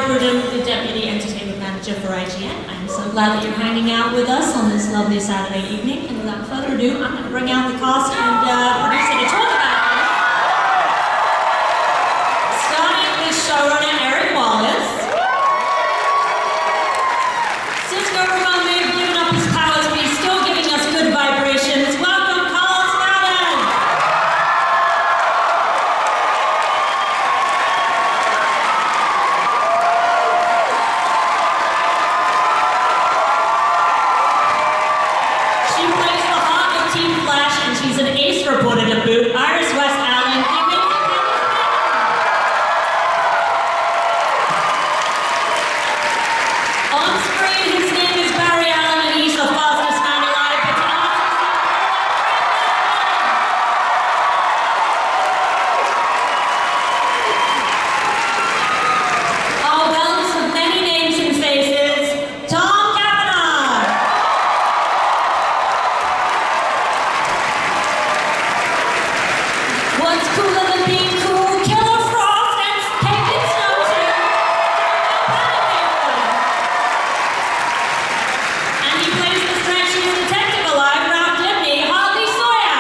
Grudem, the Deputy Entertainment Manager for IGN. I'm so glad that you're hanging out with us on this lovely Saturday evening. And without further ado, I'm going to bring out the cast and producer to talk about it. Starting with showrunner Eric Wallace. Cisco Ramon may have given up his powers, but he's still giving us good vibrations. Welcome, Carl Cavanagh! She plays the heart of Team Flash, and she's an ace reporter to boot. Iris West Allen. On screen, his name is Barry Allen, and he's the fastest man alive. But our villains with many names and faces, Tom Cavanagh. What's cooler than being cool? Killer Frost and Captain Snowsuit. And he plays the stretchiest detective alive around Dimney, Harley Sawyer.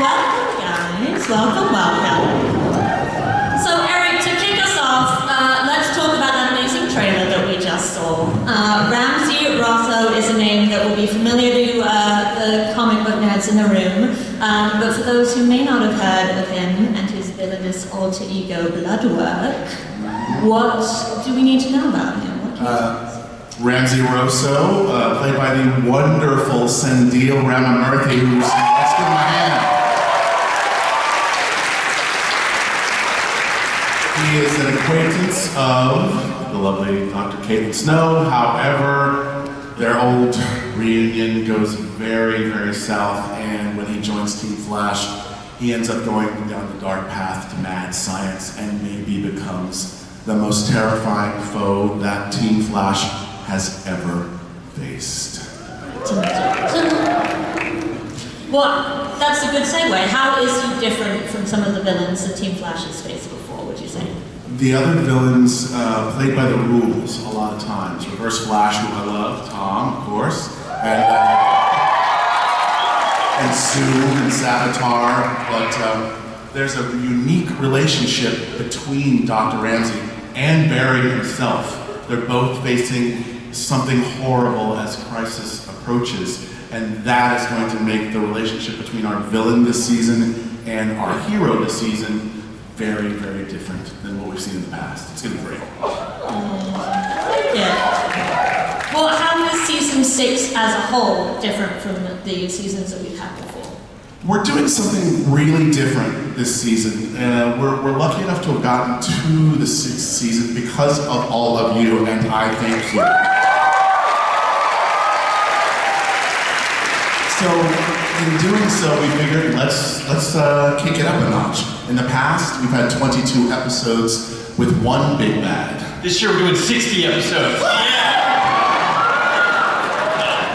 Welcome, guys. Welcome, welcome. So, Eric, to kick us off, let's talk about that amazing trailer that we just saw. Ramsey Rosso is a name that will be familiar to the comic book nerds in the room, but for those who may not have heard of him and his villainous alter ego Bloodwork, what do we need to know about him? What can you Ramsey Rosso, played by the wonderful Sendil Ramamurthy, who's, let's give him a hand. He is an acquaintance of the lovely Dr. Caitlin Snow. However, their old reunion goes very, very south, and when he joins Team Flash, he ends up going down the dark path to mad science and maybe becomes the most terrifying foe that Team Flash has ever faced. Well, that's a good segue. How is he different from some of the villains that Team Flash has faced before, would you say? The other villains played by the rules a lot of times. Reverse Flash, who I love, Tom, of course, and Sue and Savitar, but there's a unique relationship between Dr. Ramsey and Barry himself. They're both facing something horrible as Crisis approaches, and that is going to make the relationship between our villain this season and our hero this season very, very different than what we've seen in the past. It's going to be great. Yeah. Well, how is season 6 as a whole different from the seasons that we've had before? We're doing something really different this season. We're lucky enough to have gotten to the 6th season because of all of you, and I thank you. So, in doing so, we figured let's kick it up a notch. In the past, we've had 22 episodes with one big bad. This year we're doing 60 episodes.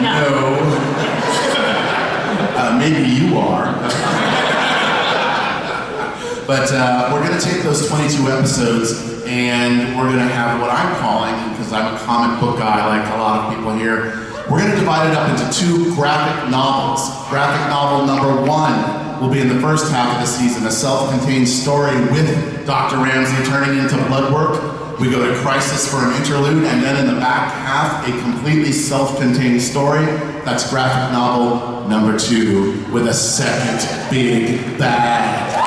No. Maybe you are. But we're going to take those 22 episodes and we're going to have what I'm calling, because I'm a comic book guy like a lot of people here, we're going to divide it up into 2 graphic novels. Graphic novel number 1 will be in the first half of the season, a self-contained story with Dr. Ramsey turning into Bloodwork. We go to Crisis for an interlude, and then in the back half, a completely self-contained story. That's graphic novel number 2 with a second big bad.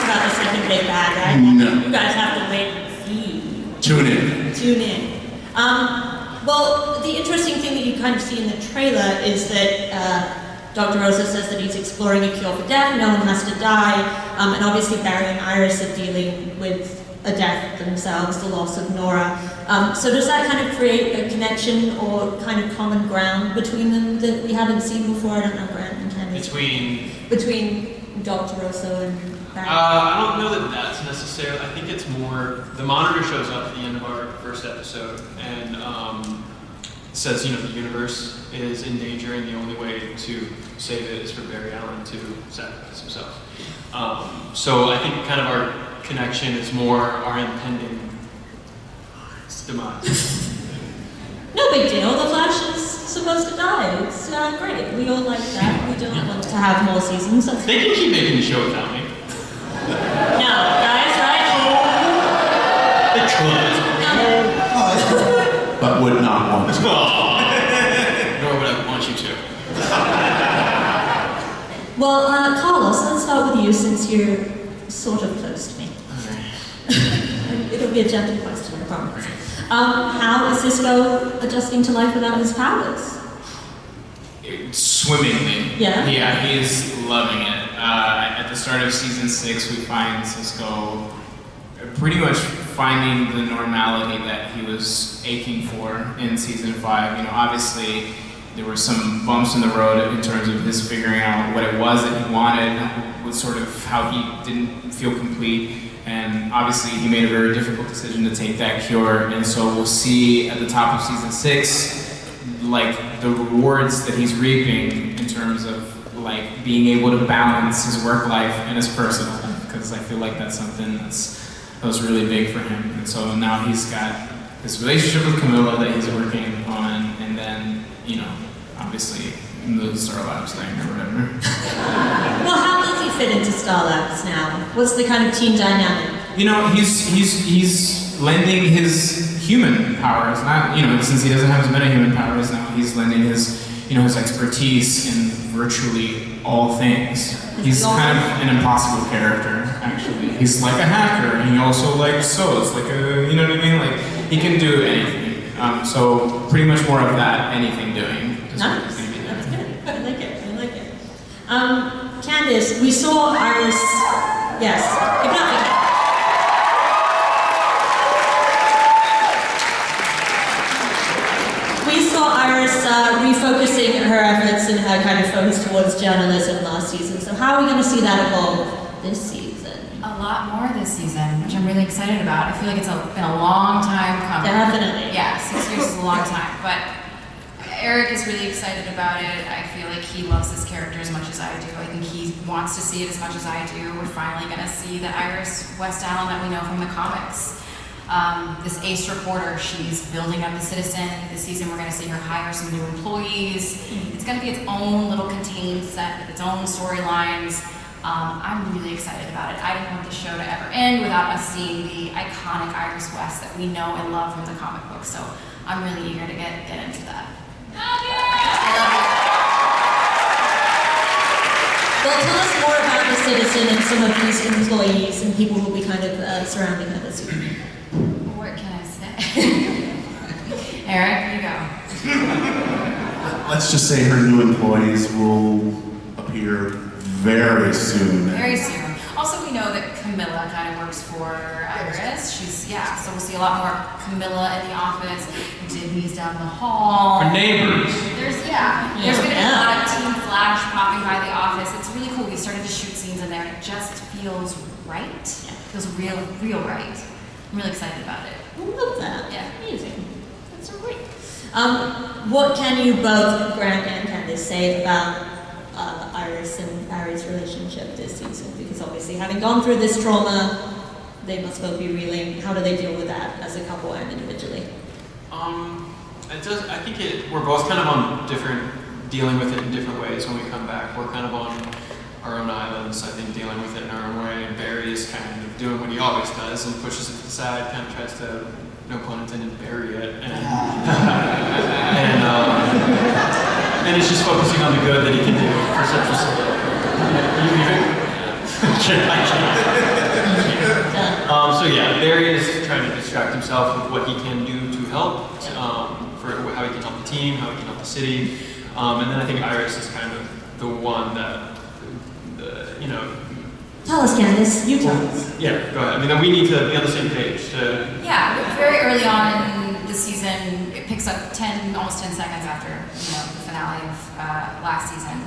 About the second big bad, right? No. You guys have to wait and see. Tune in. Tune in. Well, the interesting thing that you kind of see in the trailer is that Dr. Rosso says that he's exploring a cure for death, no one has to die, and obviously Barry and Iris are dealing with a death themselves, the loss of Nora. So does that kind of create a connection or kind of common ground between them that we haven't seen before? I don't know, Grant and Kenny. Between Dr. Rosso and I don't know that that's necessarily. I think it's more the monitor shows up at the end of our first episode and says, the universe is in danger, and the only way to save it is for Barry Allen to sacrifice himself. So I think kind of our connection is more our impending demise. No big deal. The Flash is supposed to die. It's great. We all like that. We don't want to have more seasons. They can keep making the show without me. No, guys, right? They could. But would not want to. Nor would I want you to. Well, Carlos, let's start with you since you're sort of close to me. It'll be a gentle question, I promise. How is Cisco adjusting to life without his powers? Swimmingly. Yeah? Yeah, he's loving it. At the start of season 6, we find Cisco pretty much finding the normality that he was aching for in season 5. Obviously there were some bumps in the road in terms of his figuring out what it was that he wanted, with sort of how he didn't feel complete. And obviously he made a very difficult decision to take that cure, and so we'll see at the top of season 6 like the rewards that he's reaping in terms of like being able to balance his work life and his personal life, because I feel like that's something that was really big for him. And so now he's got this relationship with Camilla that he's working on, and then obviously the Star Labs thing or whatever. Well, how does he fit into Star Labs now? What's the kind of team dynamic? He's lending his human powers, not since he doesn't have as many human powers now, he's lending his his expertise in virtually all things. He's kind of an impossible character, actually. He's like a hacker, and he also sews, like a what I mean? Like he can do anything. So pretty much more of that anything doing. Nice. That's good. I like it. Candice, we saw Iris. Yes. Keep it up. We saw Iris refocusing her efforts and her kind of focus towards journalism last season. So how are we going to see that evolve this season? A lot more this season, which I'm really excited about. I feel like it's been a long time coming. Definitely. Yeah, 6 years is a long time, but Eric is really excited about it. I feel like he loves this character as much as I do. I think he wants to see it as much as I do. We're finally going to see the Iris West Allen that we know from the comics. This ace reporter, she's building up the Citizen. This season we're going to see her hire some new employees. It's going to be its own little contained set with its own storylines. I'm really excited about it. I didn't want the show to ever end without us seeing the iconic Iris West that we know and love from the comic book. So I'm really eager to get into that. Well, tell us more about the Citizen and some of these employees and people who will be kind of surrounding her this year. What can I say? Eric, you go. Let's just say her new employees will appear very soon. Very soon. Also, we know that Camilla kind of works for Iris. So we'll see a lot more Camilla in the office. Disney's down the hall. Our neighbors. There's going to be a lot of Team Flash popping by the office. It's really cool. We started to shoot scenes in there, and it just feels right. It feels real right. I'm really excited about it. I love that. Yeah. Amazing. That's so great. What can you both, Grant and Candice, say about Iris and Barry's relationship this season? Because obviously, having gone through this trauma, they must both be reeling. How do they deal with that as a couple and individually? I think we're both kind of dealing with it in different ways when we come back. We're kind of on our own islands, I think, dealing with it in our own way. And Barry is kind of doing what he always does and pushes it to the side, kind of tries to, no pun intended, bury it. And he's just focusing on the good that he can do for Central City. You leaving? So yeah, Barry is trying to distract himself with what he can do to help, for how he can help the team, how he can help the city. And then I think Iris is kind of the one that, Tell us, Candice. You tell us. Yeah, go ahead. I mean, we need to be on the same page. Yeah, very early on in the season, it picks up almost 10 seconds after the finale of last season.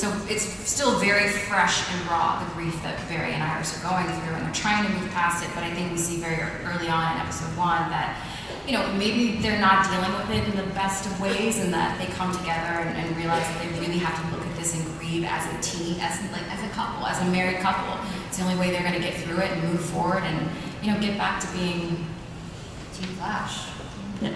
So it's still very fresh and raw, the grief that Barry and Iris are going through, and they're trying to move past it, but I think we see very early on in episode 1 that, you know, maybe they're not dealing with it in the best of ways, and that they come together and realize that they really have to look at this and grieve as a team, as a couple, as a married couple. It's the only way they're going to get through it and move forward and, you know, get back to being Team Flash. Yeah.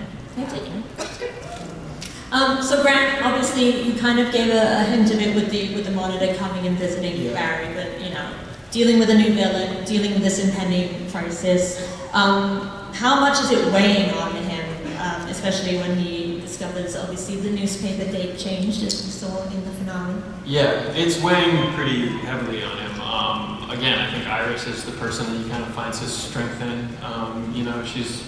So Grant, obviously you kind of gave a hint of it with the Monitor coming and visiting Barry, but you know, dealing with a new villain, dealing with this impending crisis, how much is it weighing on him, especially when he discovers obviously the newspaper date changed as we saw in the finale? Yeah, it's weighing pretty heavily on him. Again, I think Iris is the person that he kind of finds his strength in. You know, she's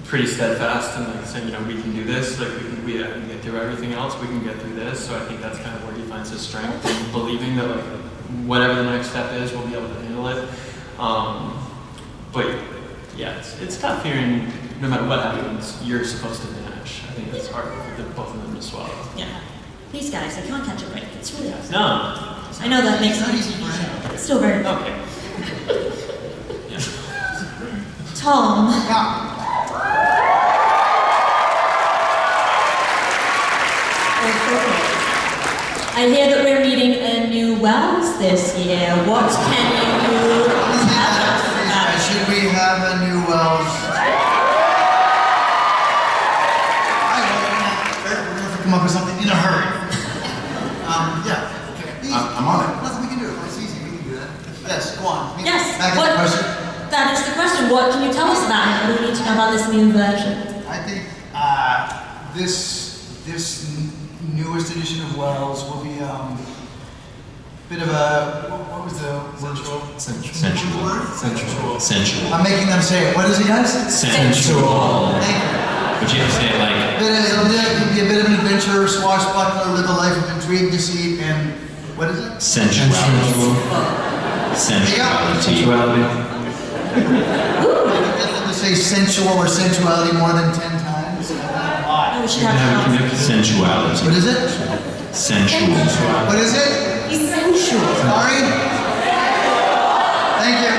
pretty steadfast and like saying, you know, we can do this, like we can get through everything else, we can get through this. So I think that's kind of where he finds his strength, and believing that like whatever the next step is, we'll be able to handle it. But yeah, it's tough hearing no matter what happens, you're supposed to vanish. I think it's hard for both of them to swallow. Yeah. These guys, they can't catch a break. It's really hard. No. I know that makes sense, but it's still very Okay. Yeah. Tom. I hear that we're meeting a new Wells this year. What can you tell us about it? Should we have a new Wells? I don't know. We're going to have to come up with something in a hurry. Yeah. Okay. I'm on it. Nothing we can do. It's easy. We can do that. Yes, go on. Yes. Back to the question. That is the question. What can you tell us about it? What do we need to know about this new version? I think this newest edition of Wells will be bit of a, what was the word? Sensual. I'm making them say it. What is it, guys? Sensual. Thank you. But you have to say it like... It'll be a bit of an adventure, swashbuckler, live a life of intrigue, deceit, and what is it? sensuality. To say sensual or sensuality more than 10 times. Oh, we should have Sensuality. What is it? Sensual. What is it? Essential. Sorry? Thank you.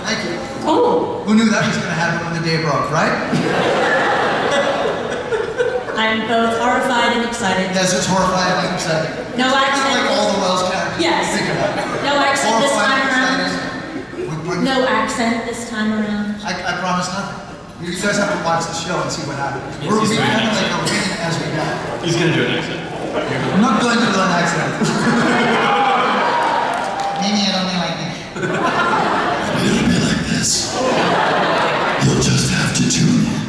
Thank you. Oh. Who knew that was going to happen when the day broke, right? I'm both horrified and excited. Yes, it's horrifying and exciting. No Kind of accent. like all the Wells characters. Yes. Think about it. No accent this time around. Exciting. No accent this time around. I promise nothing. You guys have to watch the show and see what happens. Yes, We're he's doing kind of an like a win as we go. He's gonna do an accent. I'm not going to do an accent. Maybe I don't mean like this. It'll be like this. You'll just have to tune in.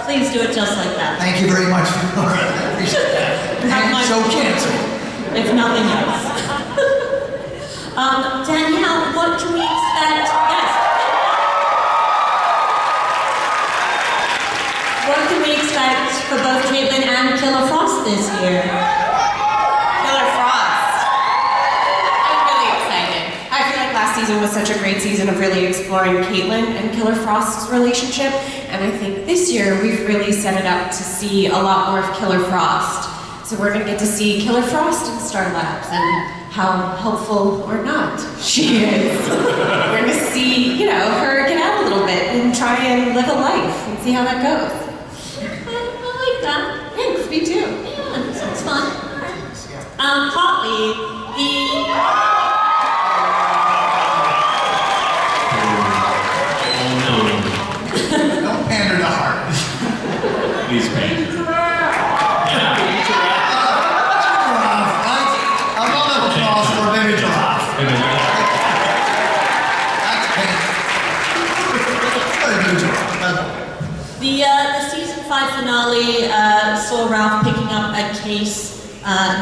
Please do it just like that. Thank you very much. I appreciate that. Have my- So canceled. If nothing else. Danielle, what can we expect? Yes. What can we expect for both Caitlin and Killer Frost this year? Killer Frost. I'm really excited. I feel like last season was such a great season of really exploring Caitlin and Killer Frost's relationship, and I think this year we've really set it up to see a lot more of Killer Frost. So we're going to get to see Killer Frost in Star Labs and how helpful or not she is. We're going to see, you know, her get out a little bit and try and live a life and see how that goes. I like that. Thanks, me too. Yeah, sounds fun. Hartley, Don't pander to heart. Please pander. I'm on the applause for a baby giraffe. That's painful. the season 5 finale saw Ralph picking up a case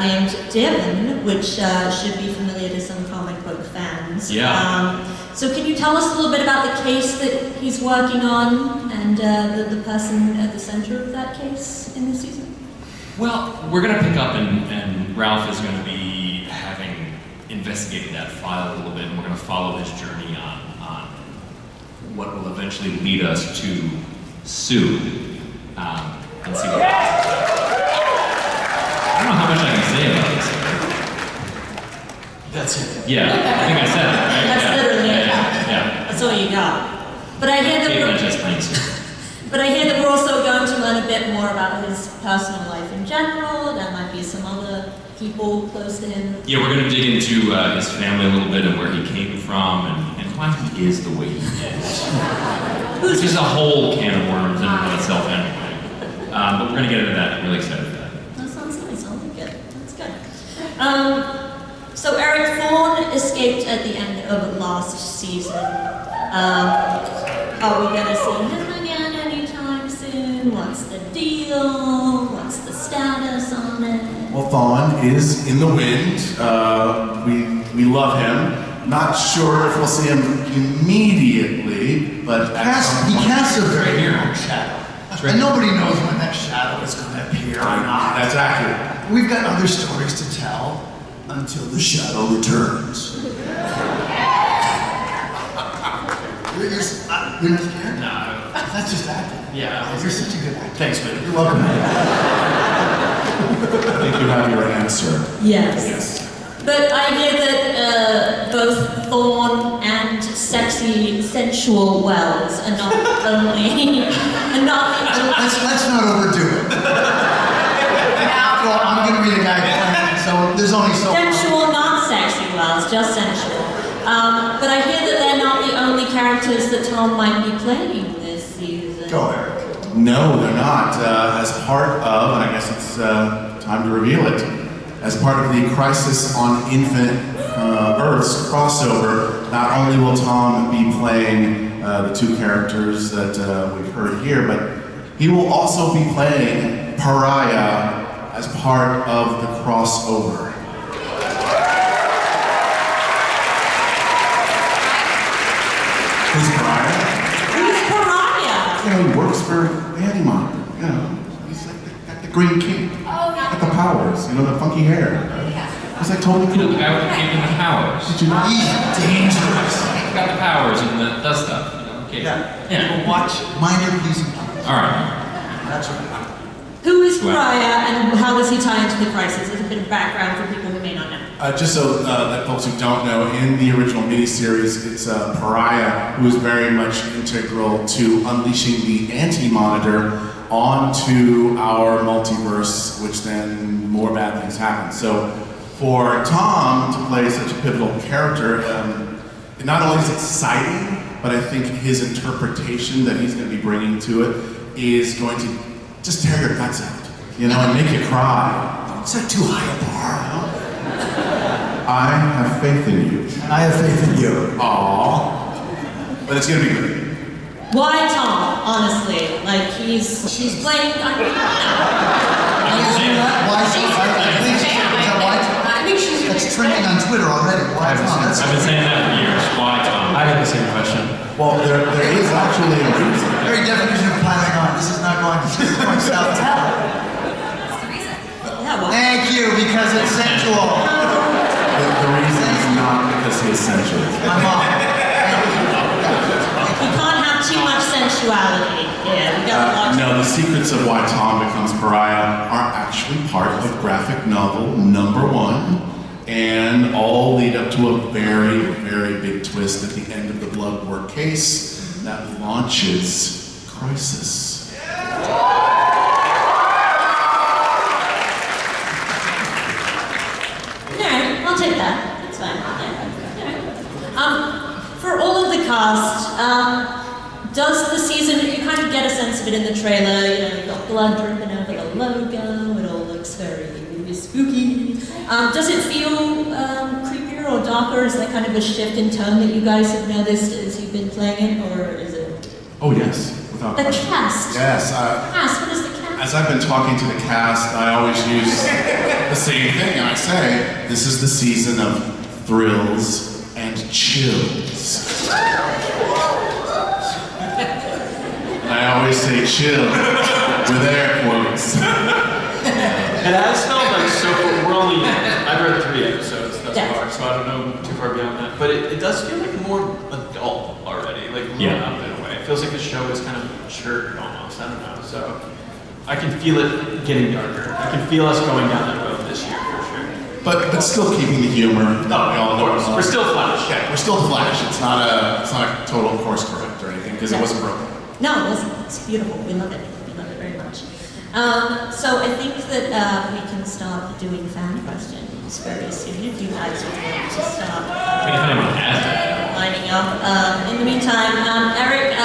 named Devon, which should be familiar to some comic book fans. Yeah. So can you tell us a little bit about the case that he's working on and the person at the center of that case in this season? Well, we're going to pick up and Ralph is going to be having investigated that file a little bit, and we're going to follow his journey on what will eventually lead us to Sue and see what happens. say about this? That's it. Yeah, I think I said it, right? That's Yeah. literally it. Yeah. That's all you got. But I hear that Caitlin just thinks. But I hear that we're also going to learn a bit more about his personal life in general. There might be some other people close to him. Yeah, we're going to dig into his family a little bit and where he came from and why he is the way he is. Which is a whole can of worms in and of itself anyway. But we're going to get into that. I'm really excited for that. That sounds nice. I like it. That's good. So Eric Thorne escaped at the end of last season. Are we going to see him again anytime soon? What's the deal? What's the status on it? Well, Thawne is in the wind. We love him. Not sure if we'll see him immediately, but He casts a very narrow shadow. And nobody knows when that shadow is going to appear or not. That's accurate. We've got other stories to tell until the shadow returns. You're not scared? No. That's just acting. Yeah. You're such a good actor. Thanks, man. You're welcome. I think you have your answer. Yes. But I hear that both Thorne and sexy, sensual Wells are not only... Let's not overdo it. Well, I'm going to be the guy playing, so there's only so much. Sensual, not sexy Wells, just sensual. But I hear that they're not the only characters that Tom might be playing this season. Go, Eric. No, they're not. As part of, and I guess it's time to reveal it, as part of the Crisis on Infinite Earths crossover, not only will Tom be playing the two characters that we've heard here, but he will also be playing Pariah as part of the crossover. Who's Pariah? Who's Pariah? You know, he works for the Anti-Monitor. You know, he's like got the green cape. Oh, yeah. Got the powers, you know, the funky hair. He's like totally You know, cool. the guy with the cape and the powers. Did you not? He's dangerous. He's got the powers and the does stuff. You know, okay. People watch. Mind your P's and Q's. All right. That's right. Who is Pariah and how does he tie into the Crisis? There's a bit of background for people who may not know. Just so that folks who don't know, in the original miniseries, it's Pariah who is very much integral to unleashing the Anti-Monitor onto our multiverse, which then more bad things happen. So for Tom to play such a pivotal character, not only is it exciting, but I think his interpretation that he's going to be bringing to it is going to just tear your guts out, you know, and make you cry. Don't set too high a bar, you know? I have faith in you. And I have faith in you. Aww. But it's gonna be good. Why Tom, honestly? Like, he's playing... Why? I think she's. That's trending on Twitter already. Why? I've been saying that for years. Why, Tom? I had the same question. Well, there is actually a reason. Very definition of piling on. This is not going south. That's the reason. Yeah, well, Thank you, because it's sensual. The reason is not because he is sensual. My mom. you can't have too much sensuality. Yeah, we got No, the secrets of why Tom becomes Pariah are actually part of graphic novel #1, and all lead up to a very, very big twist at the end of the Blood Work case that launches Crisis. Alright, I'll take that. That's fine. Yeah. For all of the cast, does the season, you kind of get a sense of it in the trailer, you know, you've got blood dripping over the logo, it all looks very spooky. Does it feel creepier or darker? Is there kind of a shift in tone that you guys have noticed as you've been playing it, or is it? Oh yes, without The question. cast. Yes. Cast, what is the cast? As I've been talking to the cast, I always use the same thing, and I say, this is the season of thrills and chills. I always say chill with air quotes. It has felt like so. We're only. I've read 3 episodes thus Yeah. far, so I don't know too far beyond that. But it does feel like more adult already, like grown up in a way. It feels like the show is kind of matured almost. I don't know. So I can feel it getting darker. I can feel us going down that road this year for sure. but still keeping the humor. No, of course. We're still Flash. Yeah, we're still Flash. It's not a total course correct or anything because it wasn't broken. No, it wasn't. It's beautiful. We love it. We love it very much. So I think that we can start doing fan questions very soon. If you guys would like to start lining up. In the meantime, Eric,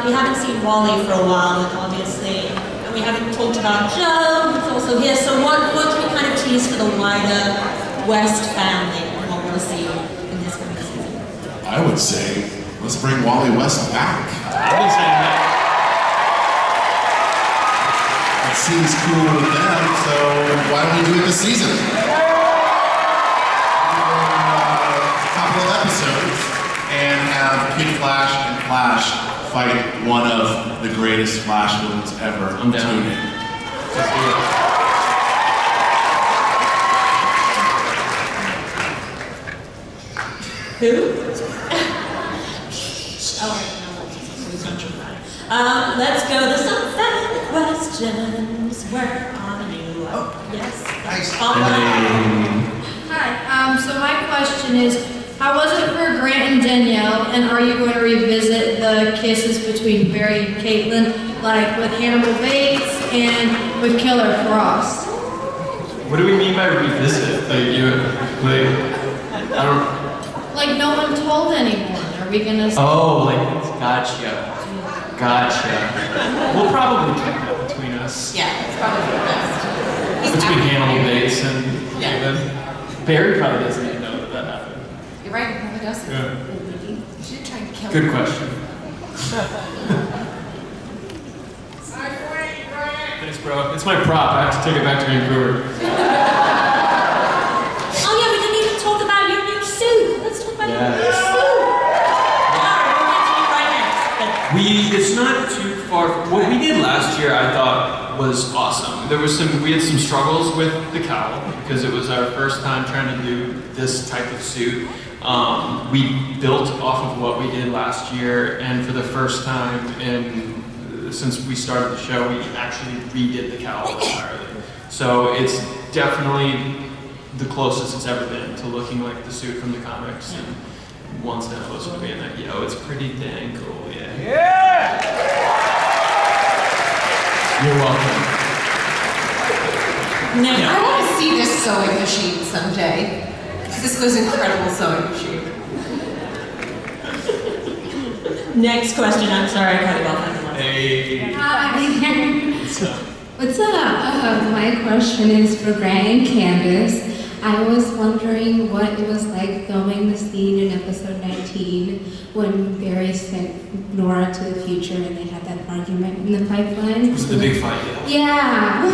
we haven't seen Wally for a while, and obviously, we haven't talked about Joe, who's also here. So what can we kind of tease for the wider West family and what we'll see in this coming season? I would say, let's bring Wally West back. I've been saying that. It seems cool with them, so why don't we do it this season? A couple of episodes and have Kid Flash and Flash fight one of the greatest Flash villains ever. I'm down. Tune in. Who? Let's go to some fan questions. Where are you? Yes. Nice. Hi. So my question is, how was it for Grant and Danielle, and are you going to revisit the kisses between Barry and Caitlin, like with Hannibal Bates and with Killer Frost? What do we mean by revisit? I don't. Like no one told anyone. Are we gonna? Oh, gotcha. We'll probably keep that between us. Yeah, it's probably the best. Between Hannibal Bates and David. Barry probably doesn't even know that happened. You're right, it probably doesn't. Yeah. You should try and kill Good him. question. Thanks, bro. It's my prop. I have to take it back to Vancouver. Oh yeah, we didn't even talk about your new suit. Let's talk about your new suit. It's not too far. What we did last year, I thought, was awesome. We had some struggles with the cowl because it was our first time trying to do this type of suit. We built off of what we did last year, and for the first time since we started the show, we actually redid the cowl entirely. So it's definitely the closest it's ever been to looking like the suit from the comics. And one step closer to being like, yo, it's pretty dang cool, yeah. You're welcome. I want to see this sewing machine someday. Cisco's incredible sewing machine. Next question. I'm sorry, I cut you off. Hey. Hi. What's up? My question is for Grant and Candace. I was wondering what it was like filming the scene in episode 19 when Barry sent Nora to the future and they had that argument in the pipeline. It was the big fight, yeah.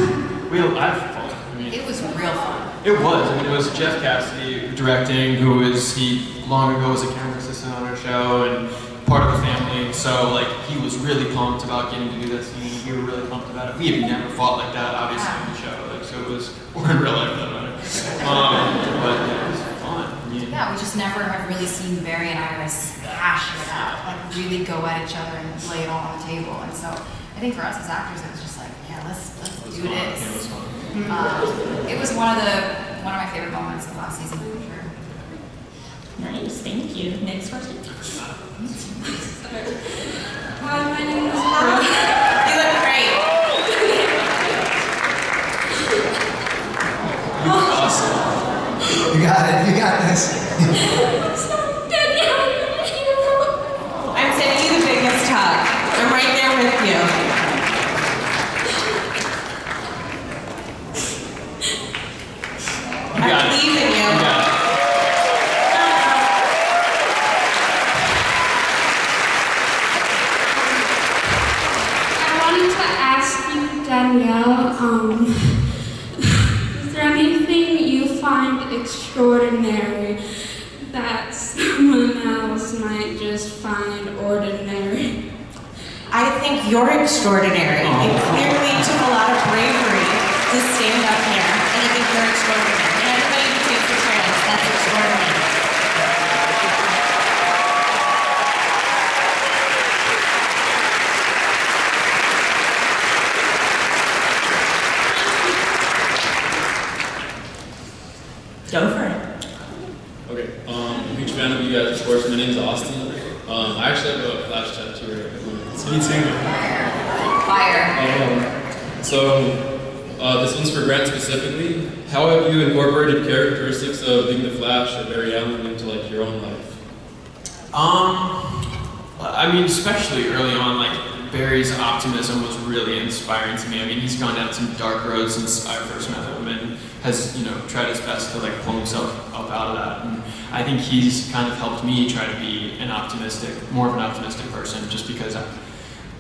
I had fun. It was real fun. It was. It was Jeff Cassidy directing, he long ago was a camera assistant on our show and part of the family. So he was really pumped about getting to do that scene. We were really pumped about it. We had never fought like that, obviously, in the show. So it was, or in real life, though. But it was fun. Yeah, we just never have really seen Barry and Iris hash it out, really go at each other and lay it all on the table. And so I think for us as actors, it was just let's do this. It was fun. It was one of my favorite moments of last season for sure. Nice, thank you. Next question. Hi, my name is Brooke. You look great. You got it. You got this. I'm sending you the biggest hug. I'm right there with you. I believe in you. I wanted to ask you, Danielle, is there anything you find extraordinary that someone else might just find ordinary? I think you're extraordinary. It clearly took a lot of bravery to stand up here, and I think you're extraordinary. And everybody who takes the chance, that's extraordinary. Go name's Austin. I actually have a Flash tattoo right now. Me too. Fire. So, this one's for Grant specifically. How have you incorporated characteristics of being the Flash or Barry Allen into like your own life? I mean, especially early on, like Barry's optimism was really inspiring to me. I mean, he's gone down some dark roads since I first met him, and has, you know, tried his best to like pull himself up out of that. And I think he's kind of helped me try to be more of an optimistic person, just because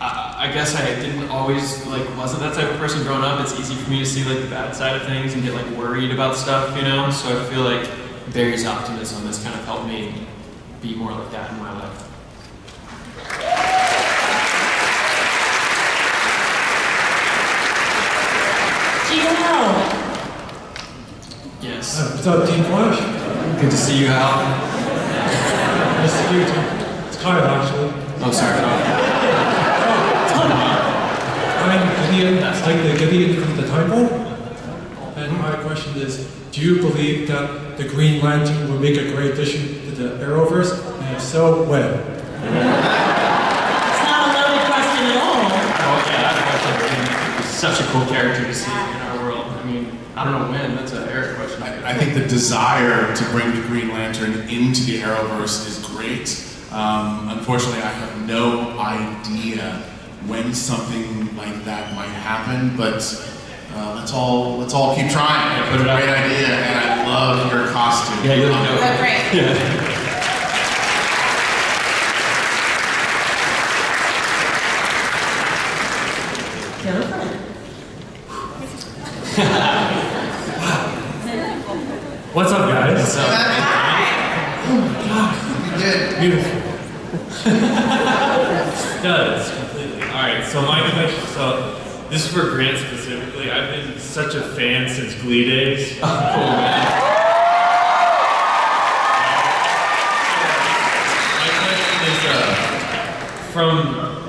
I guess I didn't always, like, wasn't that type of person growing up. It's easy for me to see, like, the bad side of things and get, like, worried about stuff, you know? So I feel like Barry's optimism has kind of helped me be more like that in my life. Yes. What's up, Team Flash? Good to see you, Hal. Nice to meet you too. It's Kyle, actually. Oh, sorry. I'm Gideon, like the Gideon from the Time Vault. And my question is, do you believe that the Green Lantern will make a great addition to the Arrowverse? And if so, when? It's not a loaded question at all. Oh, yeah, that question is such a cool character to see in our world. I mean, I don't know when, that's an Eric question. I think the desire to bring the Green Lantern into the Arrowverse is great. Unfortunately, I have no idea when something like that might happen, but let's all keep trying. Yeah, put it Great idea, and I love your costume. Yeah, you look dope. Oh, great. Yeah. What's up, guys? What's up? Oh my God. You did. Beautiful. Does completely. All right. So my question. So this is for Grant specifically. I've been such a fan since Glee days. Oh, cool, man. My question is, from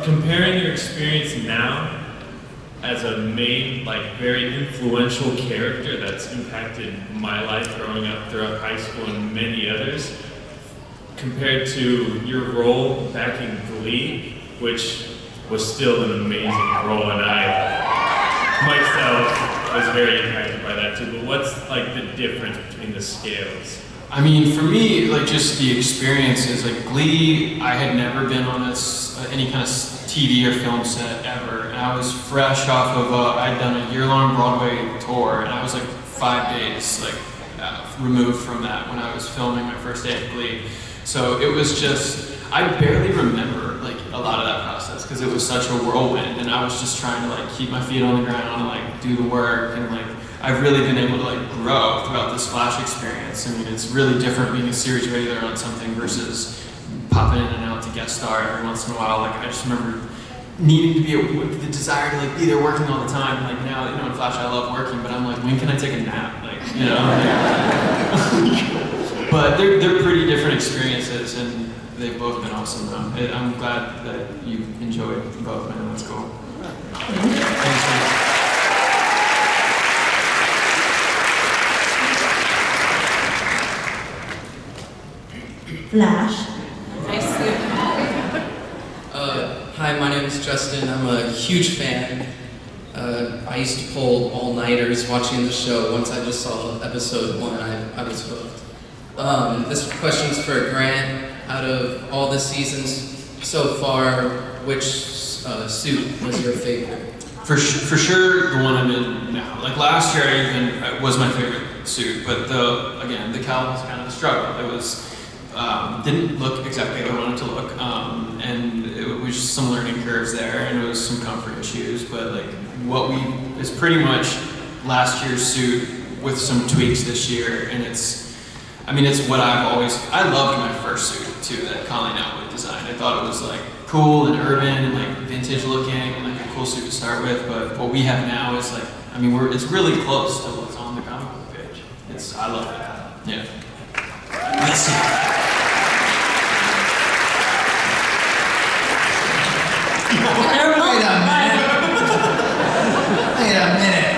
comparing your experience now as a main, like, very influential character that's impacted my life growing up throughout high school and many others, compared to your role back in Glee, which was still an amazing role, and I myself was very impacted by that too. But what's like the difference between the scales? I mean, for me, like, just the experiences, like Glee, I had never been on any kind of TV or film set ever, and I was fresh off of I'd done a year-long Broadway tour, and I was like 5 days removed from that when I was filming my first day of Glee. So it was just, I barely remember like a lot of that process because it was such a whirlwind, and I was just trying to like keep my feet on the ground and like do the work, and like I've really been able to like grow throughout this Flash experience. I mean, it's really different being a series regular on something versus popping in and out to guest star every once in a while. Like I just remember needing to be with the desire to like be there working all the time. Like now, you know, in Flash I love working, but I'm like, when can I take a nap? Like, you know. But they're pretty different experiences, and they've both been awesome. I'm glad that you enjoyed both, man. That's cool. Thanks, man. Flash. Hi, my name is Justin. I'm a huge fan. I used to pull all-nighters watching the show. Once I just saw episode 1, I was hooked. This question's for Grant. Out of all the seasons so far, which suit was your favorite? For sure, the one I'm in now. Like last year, it was my favorite suit, but again, the cowl was kind of a struggle. It was didn't look exactly how I wanted to look, and it was just some learning curves there, and it was some comfort issues. But like is pretty much last year's suit with some tweaks this year, and it's what I loved my first suit too that Colleen Atwood designed. I thought it was like cool and urban and like vintage looking and like a cool suit to start with. But what we have now is like, it's really close to what's on the comic book page. I love that. Yeah. Listen. Wait a minute.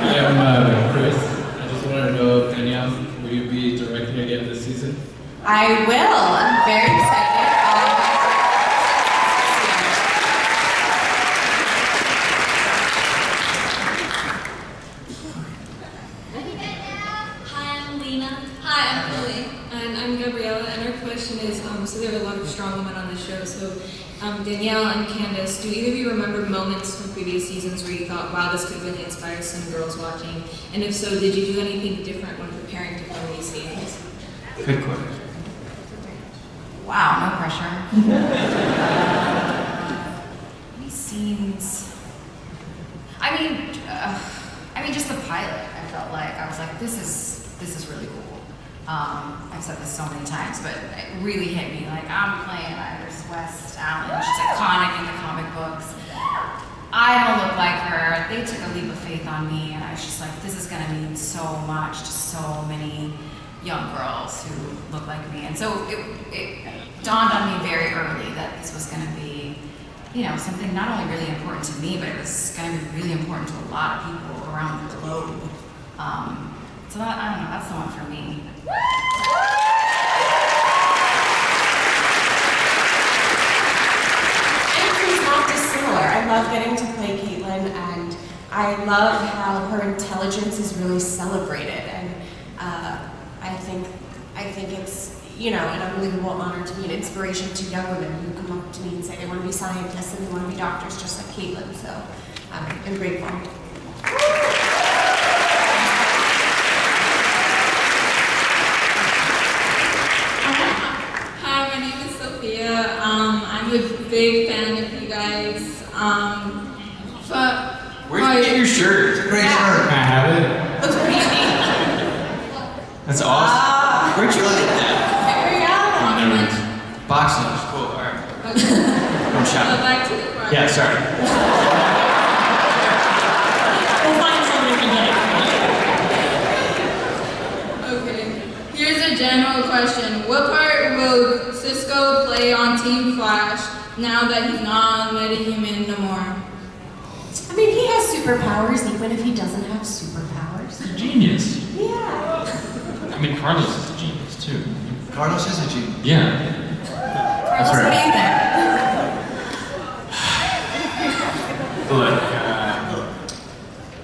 Hi, I'm Chris. I just wanted to know, Danielle, will you be directing again this season? I will. I'm very excited. Hi, I'm Lena. Hi, I'm Lily. And I'm Gabriella, and our question is, so there are a lot of strong women on the show, so Danielle and Candace, do either of you remember moments from previous seasons where you thought, wow, this could really inspire some girls watching? And if so, did you do anything different when preparing to film these scenes? Good question. Wow, no pressure. Any scenes? I mean, just the pilot. I felt like I was like, this is really cool. I've said this so many times, but it really hit me. Like, I'm playing Iris West Allen. She's iconic in the comic books. I don't look like her. They took a leap of faith on me, and I was just like, this is gonna mean so much to so many young girls who look like me. And so it dawned on me very early that this was gonna be, you know, something not only really important to me, but it was gonna be really important to a lot of people around the globe. So that, I don't know, that's the one for me. It's not dissimilar. I love getting to play Caitlin, and I love how her intelligence is really celebrated. And I think it's, you know, an unbelievable honor to be an inspiration to young women who come up to me and say they want to be scientists and they want to be doctors just like Caitlin. So I'm grateful. Hi, my name is Sophia. I'm a big fan of you guys. Where'd you get your shirt? Great shirt. Can I have it? Looks pretty neat. That's awesome. Where'd you get that? There we go. Oh, never mind. Box lunch. Cool. All right. I'm shopping. Back to the front. Yeah, sorry. We'll find somebody to get it. Okay. Here's a general question. What part will Cisco play on Team Flash now that he's not letting him in no more? I mean, he has superpowers even if he doesn't have superpowers. He's a genius. Yeah. I mean, Carlos is a genius too. Carlos is a genius. Yeah. Carlos, what do you think?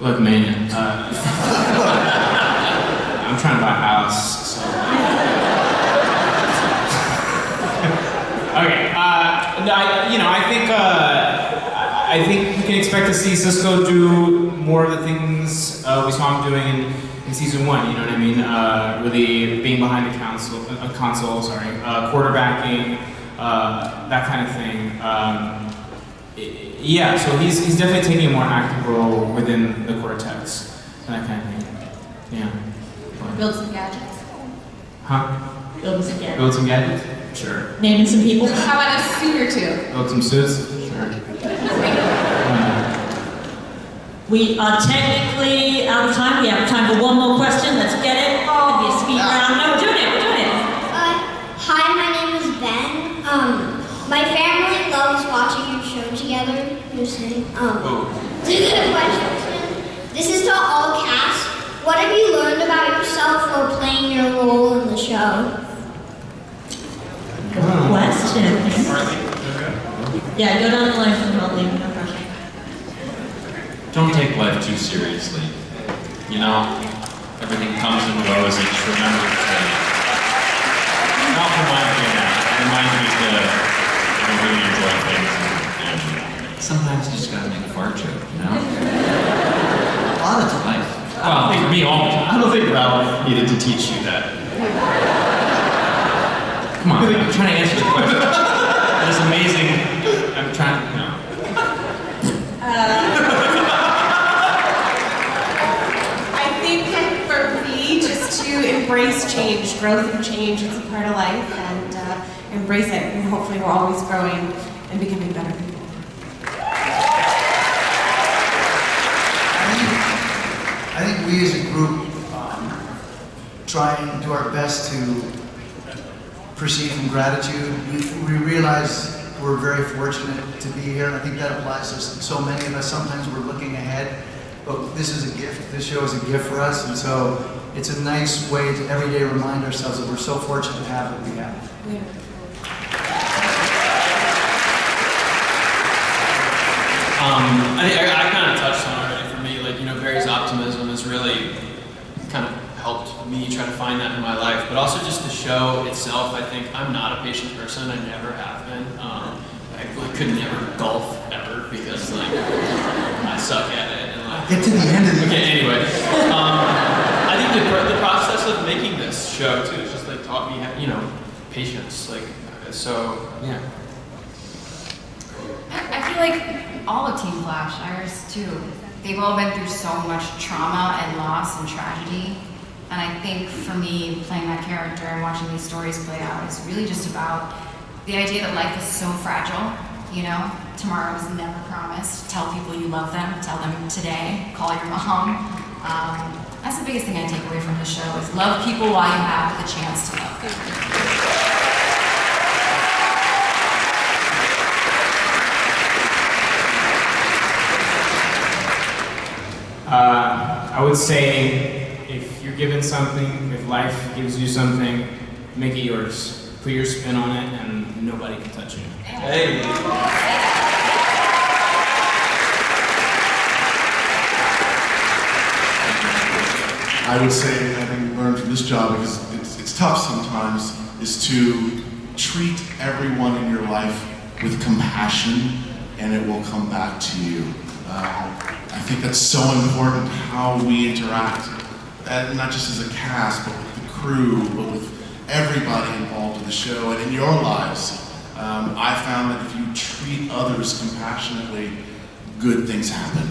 Look, man. I'm trying to buy a house, so. Okay. I think you can expect to see Cisco do more of the things we saw him doing in season 1. You know what I mean? Really being behind the console, quarterbacking, that kind of thing. Yeah, so he's definitely taking a more active role within the Cortex, that kind of thing. Yeah. Build some gadgets. Huh? Build some gadgets. Build some gadgets? Sure. Naming some people. How about a suit or two? Build some suits? Sure. We are technically out of time. We have time for one more question. Let's get it. It'll be a speed round. No, we're doing it. Hi, my name is Ben. My family loves watching your show together. You're saying, this is to all cast. What have you learned about yourself while playing your role in the show? Good question. Yeah, go down the line from Molly. No pressure. Don't take life too seriously. You know, everything comes and goes, and just remember to help remind me to really enjoy things. And sometimes you just gotta make a fart joke, you know? A lot of times. Well, for me, all the time. I don't think Ralph needed to teach you that. Come on, I'm trying to answer the question. It's amazing. I'm trying to, you know. I think for me, just to embrace change, growth and change, it's a part of life, and embrace it, and hopefully we're always growing and becoming better people. I think we as a group try and do our best to proceed from gratitude. We realize we're very fortunate to be here, and I think that applies to so many of us. Sometimes we're looking ahead, but this is a gift. This show is a gift for us, and so it's a nice way to every day remind ourselves that we're so fortunate to have what we have. I kind of touched on it already. For me, like, you know, Barry's optimism has really kind of helped me try to find that in my life, but also just the show itself. I think I'm not a patient person. I never have been. I could never golf ever because, like, I suck at it. And, like, get to the end of the anyway, I think the process of making this show too has just like taught me, you know, patience. Like, so yeah. I feel like all of Team Flash, Iris too, they've all been through so much trauma and loss and tragedy. And I think for me, playing that character and watching these stories play out is really just about the idea that life is so fragile, you know? Tomorrow is never promised. Tell people you love them, tell them today, call your mom. That's the biggest thing I take away from the show is love people while you have the chance to love them. I would say if you're given something, if life gives you something, make it yours. Put your spin on it and nobody can touch you. Hey. I would say, having learned from this job, because it's tough sometimes, is to treat everyone in your life with compassion and it will come back to you. I think that's so important, how we interact, not just as a cast, but with the crew, but with everybody involved in the show and in your lives. I found that if you treat others compassionately, good things happen.